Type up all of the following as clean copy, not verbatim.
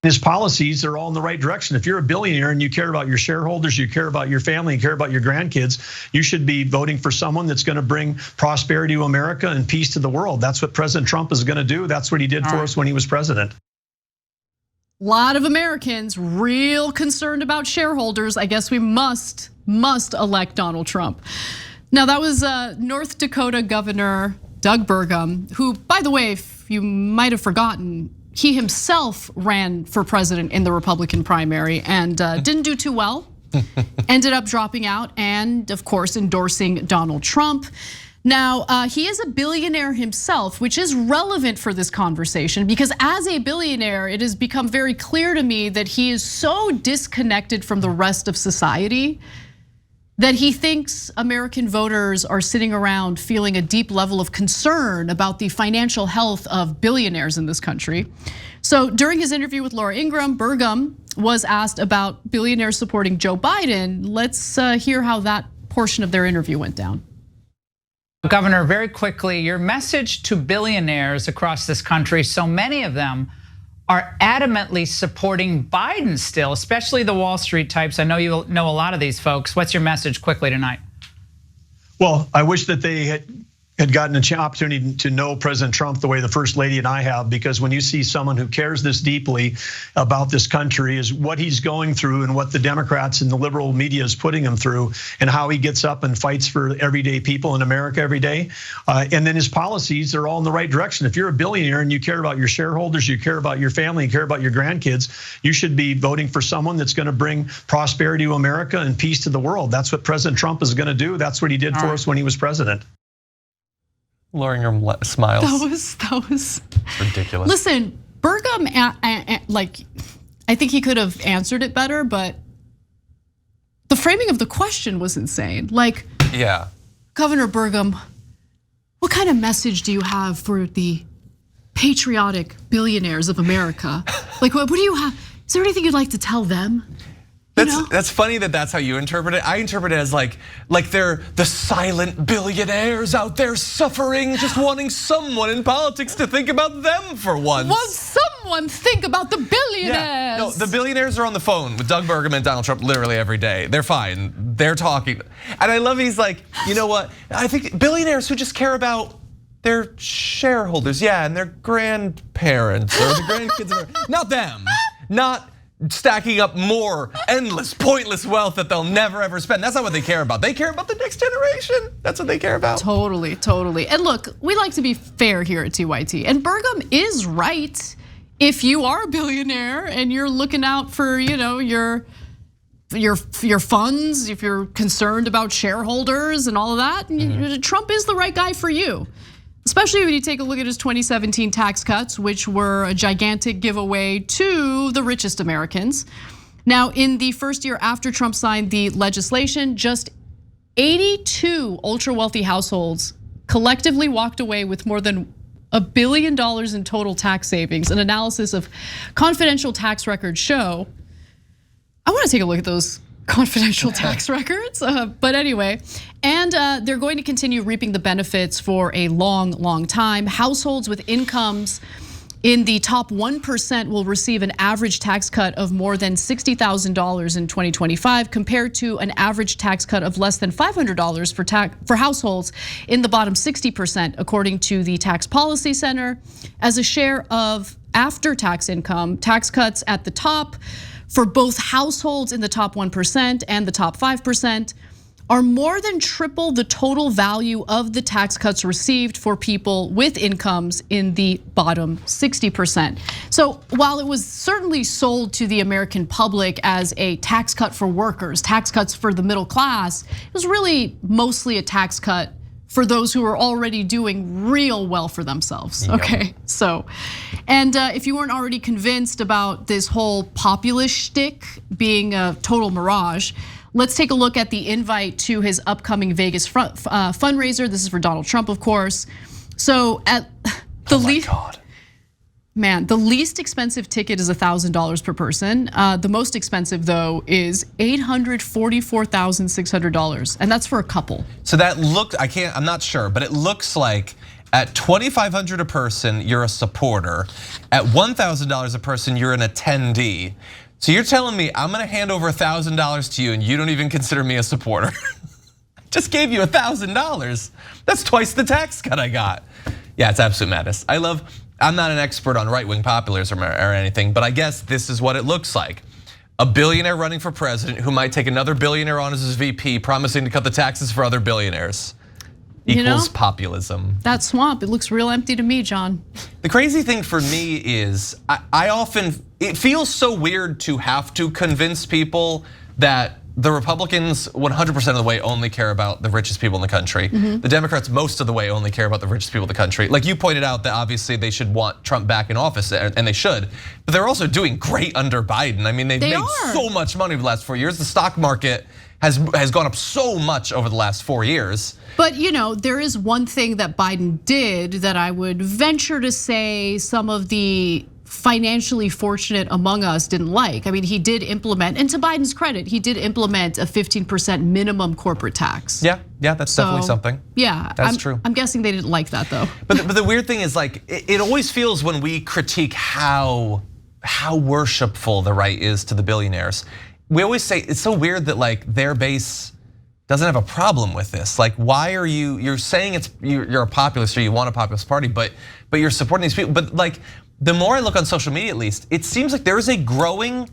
His policies are all in the right direction. If you're a billionaire and you care about your shareholders, you care about your family, you care about your grandkids, you should be voting for someone that's going to bring prosperity to America and peace to the world. That's what President Trump is going to do. That's what he did for us when he was president. A lot of Americans real concerned about shareholders. I guess we must elect Donald Trump. Now that was North Dakota Governor Doug Burgum, who, by the way, if you might have forgotten, he himself ran for president in the Republican primary and didn't do too well. Ended up dropping out and, of course, endorsing Donald Trump. Now, he is a billionaire himself, which is relevant for this conversation because as a billionaire, it has become very clear to me that he is so disconnected from the rest of society that he thinks American voters are sitting around feeling a deep level of concern about the financial health of billionaires in this country. So during his interview with Laura Ingraham, Burgum was asked about billionaires supporting Joe Biden. Let's hear how that portion of their interview went down. Governor, very quickly, your message to billionaires across this country, so many of them are adamantly supporting Biden still, especially the Wall Street types. I know you know a lot of these folks. What's your message quickly tonight? Well, I wish that they had gotten an opportunity to know President Trump the way the First Lady and I have, because when you see someone who cares this deeply about this country, is what he's going through and what the Democrats and the liberal media is putting him through, and how he gets up and fights for everyday people in America every day. And then his policies are all in the right direction. If you're a billionaire and you care about your shareholders, you care about your family, you care about your grandkids, you should be voting for someone that's going to bring prosperity to America and peace to the world. That's what President Trump is going to do. That's what he did for us when he was president. Laura Ingraham smiles. That was ridiculous. Listen, Burgum, like, I think he could have answered it better, but the framing of the question was insane. Like, yeah, Governor Burgum, what kind of message do you have for the patriotic billionaires of America? Like, what do you have? Is there anything you'd like to tell them? That's funny that's how you interpret it. I interpret it as like they're the silent billionaires out there suffering, just wanting someone in politics to think about them for once. Won't someone think about the billionaires? Yeah. No, the billionaires are on the phone with Doug Burgum and Donald Trump literally every day. They're fine, they're talking. And I love he's like, you know what? I think billionaires who just care about their shareholders, yeah, and their grandparents or the grandkids, not them, not stacking up more endless, pointless wealth that they'll never ever spend. That's not what they care about. They care about the next generation. That's what they care about. Totally. And look, we like to be fair here at TYT. And Burgum is right. If you are a billionaire and you're looking out for, your funds, if you're concerned about shareholders and all of that, Trump is the right guy for you. Especially when you take a look at his 2017 tax cuts, which were a gigantic giveaway to the richest Americans. Now, in the first year after Trump signed the legislation, just 82 ultra wealthy households collectively walked away with more than $1 billion in total tax savings. An analysis of confidential tax records show. I want to take a look at those confidential tax records, but anyway, and they're going to continue reaping the benefits for a long time. Households with incomes in the top 1% will receive an average tax cut of more than $60,000 in 2025, compared to an average tax cut of less than $500 for households in the bottom 60%, according to the Tax Policy Center. As a share of after-tax income, tax cuts at the top for both households in the top 1% and the top 5% are more than triple the total value of the tax cuts received for people with incomes in the bottom 60%. So while it was certainly sold to the American public as a tax cut for workers, tax cuts for the middle class, it was really mostly a tax cut for those who are already doing real well for themselves, okay? So, and if you weren't already convinced about this whole populist shtick being a total mirage, let's take a look at the invite to his upcoming Vegas fundraiser. This is for Donald Trump, of course. So at the the least expensive ticket is $1,000 per person. The most expensive though is $844,600, and that's for a couple. So that looked, I'm not sure, but it looks like At $2,500 a person, you're a supporter. At $1,000 a person, you're an attendee. So you're telling me I'm gonna hand over $1,000 to you and you don't even consider me a supporter? Just gave you $1,000. That's twice the tax cut I got. Yeah, it's absolute madness. I'm not an expert on right-wing populism or anything, but I guess this is what it looks like. A billionaire running for president who might take another billionaire on as his VP, promising to cut the taxes for other billionaires. Equals populism. That swamp, it looks real empty to me, John. The crazy thing for me is it feels so weird to have to convince people that the Republicans 100% of the way only care about the richest people in the country. The Democrats most of the way only care about the richest people in the country. Like you pointed out that obviously they should want Trump back in office, and they should, but they're also doing great under Biden. I mean, they've made so much money over the last 4 years. The stock market has gone up so much over the last 4 years. But there is one thing that Biden did that I would venture to say some of the financially fortunate among us didn't like. I mean, he did implement, and to Biden's credit, he did implement a 15% minimum corporate tax. Yeah, that's definitely something. Yeah, that's true. I'm guessing they didn't like that though. But the weird thing is, like, it always feels when we critique how worshipful the right is to the billionaires. We always say it's so weird that like their base doesn't have a problem with this. Like, why are you're saying you're a populist or you want a populist party, but you're supporting these people. But like, the more I look on social media, at least, it seems like there is a growing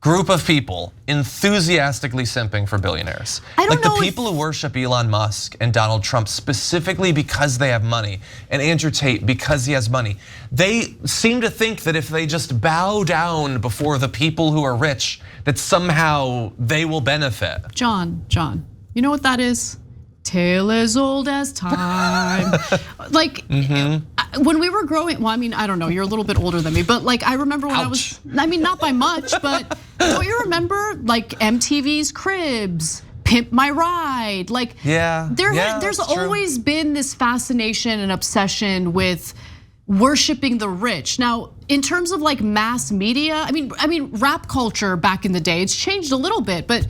group of people enthusiastically simping for billionaires. Like the people who worship Elon Musk and Donald Trump specifically because they have money, and Andrew Tate because he has money. They seem to think that if they just bow down before the people who are rich, that somehow they will benefit. John, you know what that is? Tale as old as time. Like when we were growing, well, I mean, I don't know, you're a little bit older than me, but like I remember when I was, I mean, not by much, but don't you remember like MTV's Cribs, Pimp My Ride? Like, there's always been this fascination and obsession with worshiping the rich. Now, in terms of like mass media, I mean, rap culture back in the day, it's changed a little bit, but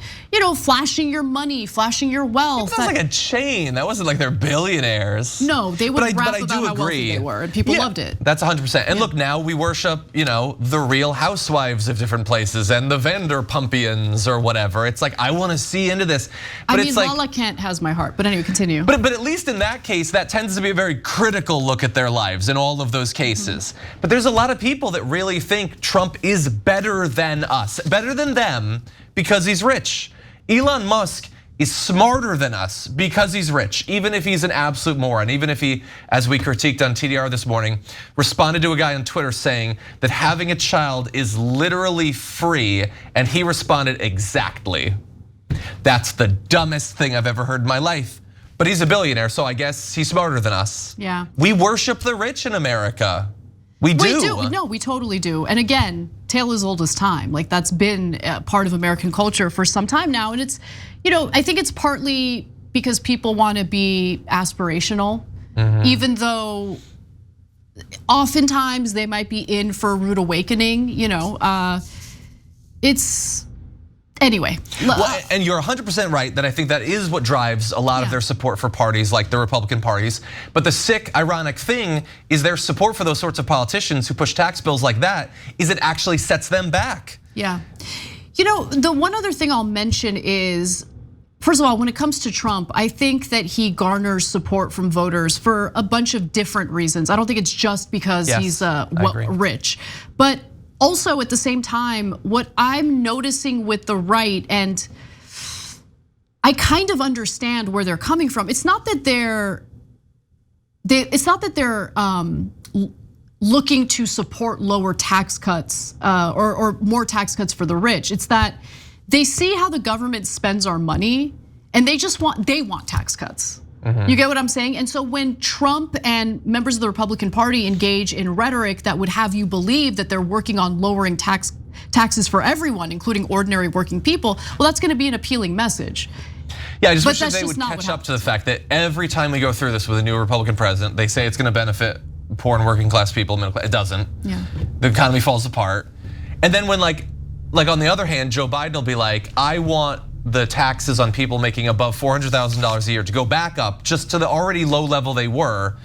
flashing your money, flashing your wealth. That was like a chain. That wasn't like they're billionaires. No, they would rap about how wealthy they were, and people loved it. That's 100%. And look, now we worship, the Real Housewives of different places and the Vanderpumpians or whatever. It's like I want to see into this. But it's like Lala Kent has my heart. But anyway, continue. But at least in that case, that tends to be a very critical look at their lives in all of those cases. But there's a lot of people that really think Trump is better than us, better than them because he's rich. Elon Musk is smarter than us because he's rich, even if he's an absolute moron, even if he, as we critiqued on TDR this morning, responded to a guy on Twitter saying that having a child is literally free, and he responded exactly. That's the dumbest thing I've ever heard in my life. But he's a billionaire, so I guess he's smarter than us. Yeah. We worship the rich in America. We do. No, we totally do. And again, tale as old as time. Like that's been part of American culture for some time now. And it's, I think it's partly because people want to be aspirational, even though oftentimes they might be in for a rude awakening. It's. Anyway. Well, and you're 100% right that I think that is what drives a lot of their support for parties like the Republican parties. But the sick, ironic thing is their support for those sorts of politicians who push tax bills like that is it actually sets them back. Yeah. The one other thing I'll mention is, first of all, when it comes to Trump, I think that he garners support from voters for a bunch of different reasons. I don't think it's just because he's rich, but also, at the same time, what I'm noticing with the right, and I kind of understand where they're coming from. It's not that they're looking to support lower tax cuts or more tax cuts for the rich. It's that they see how the government spends our money, and they want tax cuts. You get what I'm saying? And so when Trump and members of the Republican Party engage in rhetoric that would have you believe that they're working on lowering taxes for everyone, including ordinary working people, well, that's gonna be an appealing message. Yeah, I just wish that they would catch up to the fact that every time we go through this with a new Republican president, they say it's gonna benefit poor and working class people, middle class. It doesn't. Yeah. The economy falls apart. And then when like on the other hand, Joe Biden will be like, I want the taxes on people making above $400,000 a year to go back up just to the already low level they were.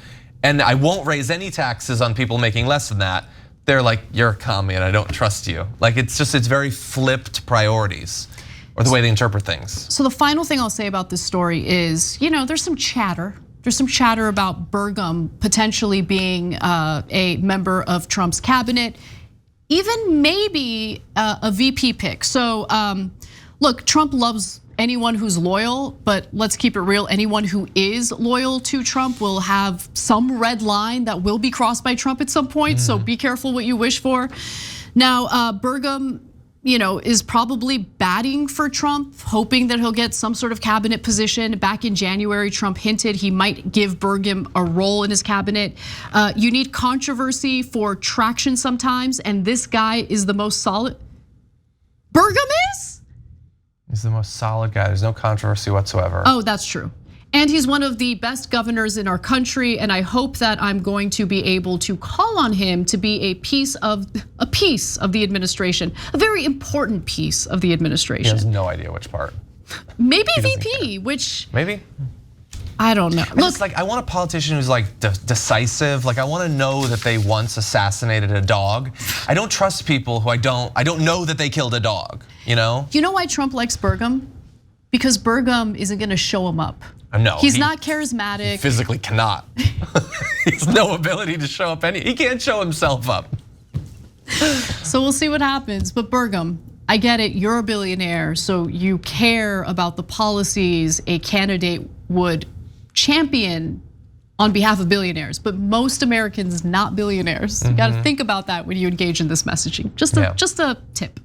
and I won't raise any taxes on people making less than that, they're like, you're a commie and I don't trust you. Like it's very flipped priorities, or the way they interpret things. So the final thing I'll say about this story is, there's some chatter. There's some chatter about Burgum potentially being a member of Trump's cabinet, even maybe a VP pick. So look, Trump loves anyone who's loyal, but let's keep it real. Anyone who is loyal to Trump will have some red line that will be crossed by Trump at some point. So be careful what you wish for. Now, Burgum, is probably batting for Trump, hoping that he'll get some sort of cabinet position. Back in January, Trump hinted he might give Burgum a role in his cabinet. You need controversy for traction sometimes, and this guy is the most solid. Burgum is? He's the most solid guy. There's no controversy whatsoever. Oh, that's true. And he's one of the best governors in our country, and I hope that I'm going to be able to call on him to be a piece of the administration, a very important piece of the administration. He has no idea which part. Maybe VP, which maybe. I don't know. Look, I want a politician who's like decisive. Like I want to know that they once assassinated a dog. I don't trust people who I don't know that they killed a dog. You know why Trump likes Burgum? Because Burgum isn't going to show him up. No, he's not charismatic. He physically cannot. He has no ability to show up he can't show himself up. So we'll see what happens. But Burgum, I get it, you're a billionaire, so you care about the policies a candidate would champion on behalf of billionaires. But most Americans not billionaires. You got to think about that when you engage in this messaging. Just a tip.